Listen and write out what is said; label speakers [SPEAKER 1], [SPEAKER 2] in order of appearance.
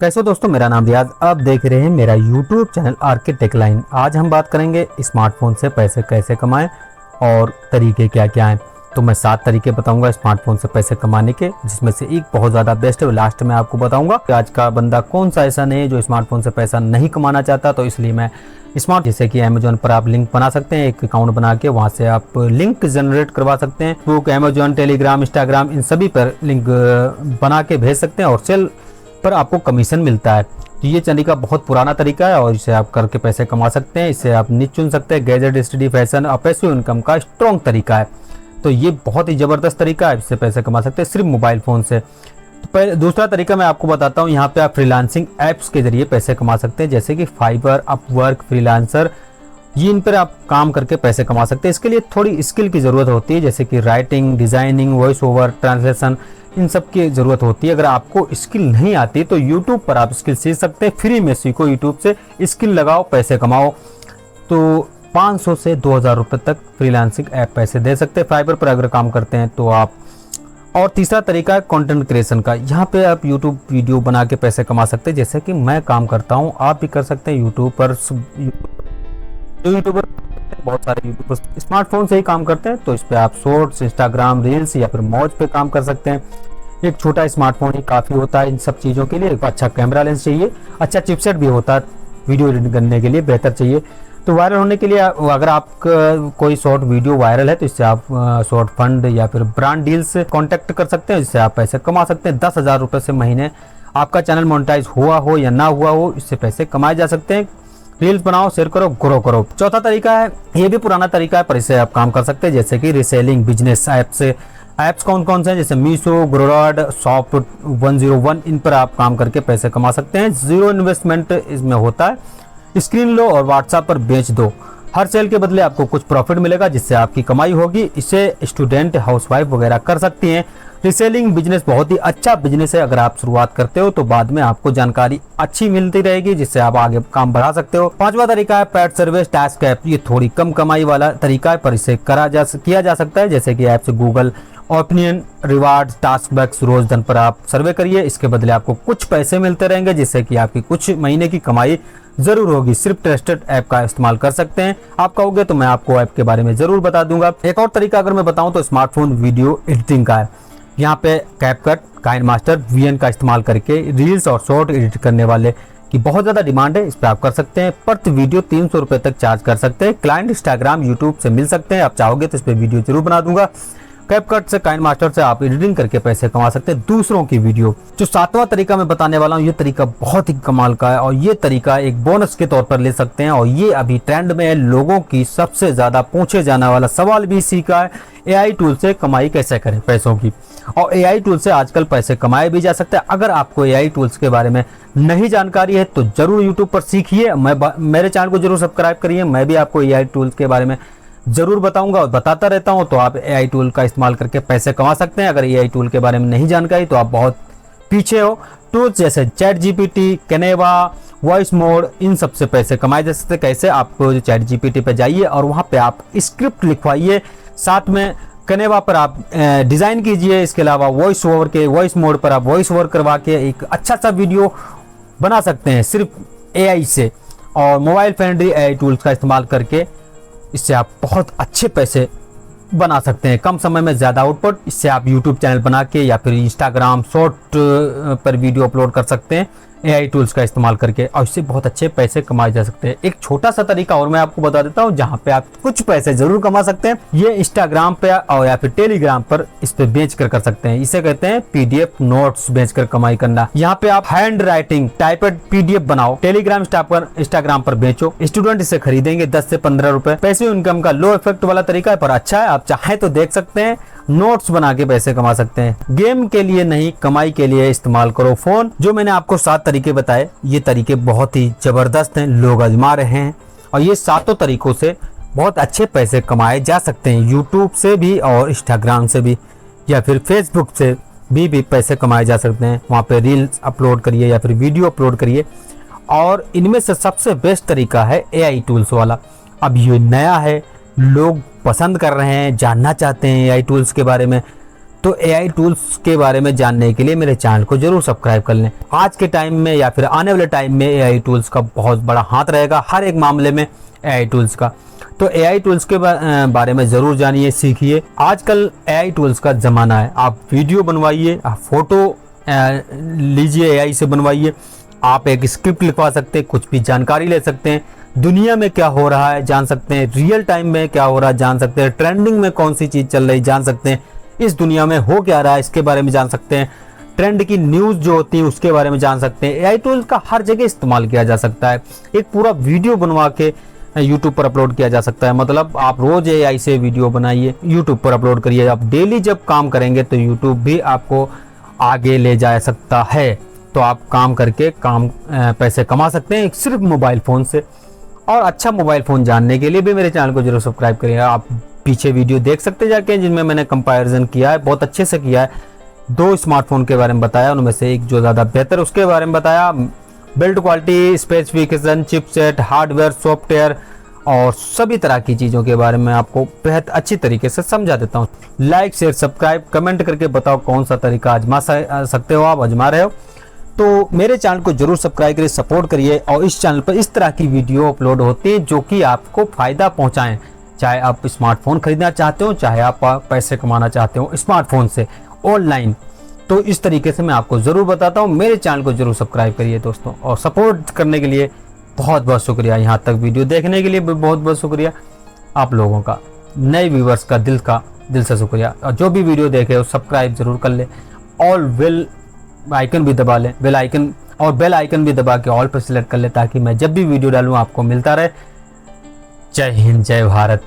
[SPEAKER 1] कैसे हो दोस्तों, मेरा नाम रियाज। आप देख रहे हैं मेरा YouTube channel RK tech line. आज हम बात करेंगे स्मार्टफोन से पैसे कैसे कमाएं और तरीके क्या क्या हैं। तो मैं 7 तरीके बताऊंगा स्मार्टफोन से पैसे कमाने के, जिसमें से एक बहुत ज़्यादा बेस्ट है। लास्ट में आपको बताऊंगा कि आज का बंदा कौन सा ऐसा नहीं है जो स्मार्टफोन से पैसा नहीं कमाना चाहता। तो इसलिए मैं जैसे कि अमेजोन पर आप लिंक बना सकते हैं, एक अकाउंट बना के वहाँ से आप लिंक जनरेट करवा सकते हैं। फेसबुक, अमेजोन, टेलीग्राम, इंस्टाग्राम, इन सभी पर लिंक बना के भेज सकते हैं और सेल पर आपको कमीशन मिलता है। तो ये तरीका बहुत पुराना तरीका है और इसे आप करके पैसे कमा सकते हैं। इससे आप निच चुन सकते हैं। गैजेट, स्टडी, फैशन और पैसिव इनकम का स्ट्रॉन्ग तरीका है। तो ये बहुत ही ज़बरदस्त तरीका है, इससे पैसे कमा सकते हैं सिर्फ मोबाइल फ़ोन से। तो दूसरा तरीका मैं आपको बताता हूँ। यहाँ पे आप फ्रीलांसिंग ऐप्स के जरिए पैसे कमा सकते हैं, जैसे कि फाइवर, अपवर्क, फ्रीलांसर। ये इन पर आप काम करके पैसे कमा सकते हैं। इसके लिए थोड़ी स्किल की ज़रूरत होती है, जैसे कि writing, designing, voice over, translation, इन सब की ज़रूरत होती है। अगर आपको स्किल नहीं आती तो यूट्यूब पर आप स्किल सीख सकते हैं। फ्री में सीखो, यूट्यूब से स्किल लगाओ, पैसे कमाओ। तो 500 से 2000 रुपये तक फ्रीलांसिंग ऐप पैसे दे सकते हैं फाइबर पर अगर काम करते हैं तो आप। और तीसरा तरीका है कंटेंट क्रिएशन का। यहाँ पे आप यूट्यूब वीडियो बना के पैसे कमा सकते हैं, जैसे कि मैं काम करता हूँ, आप भी कर सकते हैं। यूट्यूब पर यूट्यूबर बहुत सारे यूट्यूबर्स स्मार्टफोन से ही काम करते हैं। तो इस पर आप शॉर्ट्स, इंस्टाग्राम रील्स या फिर मौज पे काम कर सकते हैं। एक छोटा स्मार्टफोन ही काफ़ी होता है इन सब चीज़ों के लिए। एक अच्छा कैमरा लेंस चाहिए, अच्छा चिपसेट भी होता है वीडियो एडिट करने के लिए, बेहतर चाहिए। तो वायरल होने के लिए अगर आप कोई शॉर्ट वीडियो वायरल है तो इससे आप शॉर्ट फंड या फिर ब्रांड डील से कॉन्टैक्ट कर सकते हैं, जिससे आप पैसे कमा सकते हैं। 10,000 रुपये से महीने आपका चैनल मोनेटाइज हुआ हो या ना हुआ हो, इससे पैसे कमाए जा सकते हैं। रील्स बनाओ, शेयर करो, ग्रो करो। चौथा तरीका है, ये भी पुराना तरीका है पर इससे आप काम कर सकते हैं, जैसे कि रीसेलिंग बिजनेस ऐप्स कौन कौन से हैं, जैसे मीशो, ग्रोराड, शॉप 101, इन पर आप काम करके पैसे कमा सकते हैं। जीरो इन्वेस्टमेंट इसमें होता है। स्क्रीन लो और व्हाट्सएप पर बेच दो। हर सेल के बदले आपको कुछ प्रॉफिट मिलेगा, जिससे आपकी कमाई होगी। इसे स्टूडेंट, हाउसवाइफ वगैरह कर सकती हैं। रीसेलिंग बिजनेस बहुत ही अच्छा बिजनेस है। अगर आप शुरुआत करते हो तो बाद में आपको जानकारी अच्छी मिलती रहेगी, जिससे आप आगे काम बढ़ा सकते हो। पांचवा तरीका है पेड सर्विस टास्क ऐप। ये थोड़ी कम कमाई वाला तरीका है पर इसे किया जा सकता है, जैसे कि ऐप से Google opinion, reward, task bucks, रोज दिन पर आप सर्वे करिए। इसके बदले आपको कुछ पैसे मिलते रहेंगे, जिससे कि आपकी कुछ महीने की कमाई जरूर होगी। सिर्फ ट्रस्टेड ऐप का इस्तेमाल कर सकते हैं। आप कहोगे तो मैं आपको ऐप के बारे में जरूर बता दूंगा। एक और तरीका अगर मैं बताऊं तो स्मार्टफोन वीडियो एडिटिंग का है। यहाँ पे कैपकट, काइनमास्टर, वीएन का इस्तेमाल करके रील्स और शॉर्ट एडिट करने वाले की बहुत ज़्यादा डिमांड है। इस पर आप कर सकते हैं। प्रति वीडियो 300 रुपये तक चार्ज कर सकते हैं। क्लाइंट इंस्टाग्राम, यूट्यूब से मिल सकते हैं। आप चाहोगे तो इस पर वीडियो जरूर बना दूंगा। कैपकट से, काइनमास्टर से आप एडिटिंग करके पैसे कमा सकते हैं दूसरों की वीडियो। जो 7वां तरीका मैं बताने वाला हूँ, ये तरीका बहुत ही कमाल का है और ये तरीका एक बोनस के तौर पर ले सकते हैं और ये अभी ट्रेंड में है। लोगों की सबसे ज़्यादा पूछे जाने वाला सवाल भी इसी का है, एआई टूल से कमाई कैसे करें पैसों की। और एआई टूल से आजकल पैसे कमाए भी जा सकते हैं। अगर आपको एआई टूल्स के बारे में नहीं जानकारी है तो जरूर यूट्यूब पर सीखिए। मेरे चैनल को जरूर सब्सक्राइब करिए। मैं भी आपको एआई टूल्स के बारे में जरूर बताऊंगा और बताता रहता हूं। तो आप एआई टूल का इस्तेमाल करके पैसे कमा सकते हैं। अगर एआई टूल के बारे में नहीं जानकारी तो आप बहुत पीछे हो। टूल्स जैसे chat GPT, Canva, voice mode, इन सब से पैसे कमाए जा सकते हैं। कैसे? आप चैट जीपीटी पे जाइए और वहां पे आप स्क्रिप्ट लिखवाइए, साथ में कैनवा पर आप डिज़ाइन कीजिए। इसके अलावा वॉइस मोड पर आप वॉइस ओवर करवा के एक अच्छा सा वीडियो बना सकते हैं सिर्फ एआई से। और मोबाइल फ्रेंडली एआई टूल्स का इस्तेमाल करके इससे आप बहुत अच्छे पैसे बना सकते हैं, कम समय में ज़्यादा आउटपुट। इससे आप यूट्यूब चैनल बना के या फिर इंस्टाग्राम शॉर्ट पर वीडियो अपलोड कर सकते हैं एआई टूल्स का इस्तेमाल करके और इससे बहुत अच्छे पैसे कमाए जा सकते हैं। एक छोटा सा तरीका और मैं आपको बता देता हूं, जहां पे आप कुछ पैसे जरूर कमा सकते हैं। ये इंस्टाग्राम पे और या फिर टेलीग्राम पर इस पे बेच कर सकते हैं। इसे कहते हैं पीडीएफ नोट्स बेचकर कमाई करना। यहाँ पे आप हैंड राइटिंग टाइपेड पीडीएफ बनाओ, टेलीग्राम इंस्टाग्राम पर बेचो। स्टूडेंट इसे खरीदेंगे 10 से 15 रुपए। पैसिव इनकम का लो इफेक्ट वाला तरीका है पर अच्छा है। आप चाहे तो देख सकते हैं। नोट्स बना के पैसे कमा सकते हैं। गेम के लिए नहीं, कमाई के लिए इस्तेमाल करो फोन। जो मैंने आपको 7 तरीके बताए, ये तरीके बहुत ही जबरदस्त हैं, लोग आजमा रहे हैं और ये 7 तरीकों से बहुत अच्छे पैसे कमाए जा सकते हैं। यूट्यूब से भी और इंस्टाग्राम से भी या फिर फेसबुक से भी पैसे कमाए जा सकते हैं। वहाँ पे रील्स अपलोड करिए या फिर वीडियो अपलोड करिए। और इनमें से सबसे बेस्ट तरीका है एआई टूल्स वाला। अब ये नया है, लोग पसंद कर रहे हैं, जानना चाहते हैं एआई टूल्स के बारे में। तो एआई टूल्स के बारे में जानने के लिए मेरे चैनल को जरूर सब्सक्राइब कर लें। आज के टाइम में या फिर आने वाले टाइम में एआई टूल्स का बहुत बड़ा हाथ रहेगा हर एक मामले में एआई टूल्स का। तो एआई टूल्स के बारे में ज़रूर जानिए, सीखिए। आजकल एआई टूल्स का ज़माना है। आप वीडियो बनवाइए, आप फोटो लीजिए, एआई से बनवाइए, आप एक स्क्रिप्ट लिखवा सकते हैं, कुछ भी जानकारी ले सकते हैं, दुनिया में क्या हो रहा है जान सकते हैं, रियल टाइम में क्या हो रहा है जान सकते हैं, ट्रेंडिंग में कौन सी चीज़ चल रही जान सकते हैं, इस दुनिया में हो क्या रहा है इसके बारे में जान सकते हैं, ट्रेंड की न्यूज़ जो होती है उसके बारे में जान सकते हैं। एआई टूल्स का हर जगह इस्तेमाल किया जा सकता है। एक पूरा वीडियो बनवा के यूट्यूब पर अपलोड किया जा सकता है। मतलब आप रोज एआई से वीडियो बनाइए, यूट्यूब पर अपलोड करिए। आप डेली जब काम करेंगे तो यूट्यूब भी आपको आगे ले जा सकता है। तो आप काम करके पैसे कमा सकते हैं सिर्फ मोबाइल फ़ोन से। और अच्छा मोबाइल फ़ोन जानने के लिए भी मेरे चैनल को जरूर सब्सक्राइब करिए। आप पीछे वीडियो देख सकते जाके जिनमें मैंने कंपैरिजन किया है, बहुत अच्छे से किया है। 2 स्मार्टफोन के बारे में बताया, उनमें से एक जो ज़्यादा बेहतर उसके बारे में बताया। Build quality, specification, chipset, hardware, software और सभी तरह की चीज़ों के बारे में आपको बेहद अच्छी तरीके से समझा देता हूँ। लाइक, शेयर, सब्सक्राइब, कमेंट करके बताओ कौन सा तरीका आजमा सकते हो, आप आजमा रहे हो। तो मेरे चैनल को जरूर सब्सक्राइब करिए, सपोर्ट करिए। और इस चैनल पर इस तरह की वीडियो अपलोड होती है जो कि आपको फ़ायदा पहुँचाएँ। चाहे आप स्मार्टफोन खरीदना चाहते हो, चाहे आप पैसे कमाना चाहते हो स्मार्टफोन से ऑनलाइन, तो इस तरीके से मैं आपको ज़रूर बताता हूँ। मेरे चैनल को जरूर सब्सक्राइब करिए दोस्तों, और सपोर्ट करने के लिए बहुत बहुत शुक्रिया। यहाँ तक वीडियो देखने के लिए भी बहुत बहुत शुक्रिया आप लोगों का, नए व्यूवर्स का दिल से शुक्रिया। और जो भी वीडियो देखे वो सब्सक्राइब जरूर कर ले, और बेल आइकन भी दबा लें, बेल आइकन भी दबा के ऑल पर सिलेक्ट कर ले, ताकि मैं जब भी वीडियो डालूँ आपको मिलता रहे। जय हिंद, जय भारत।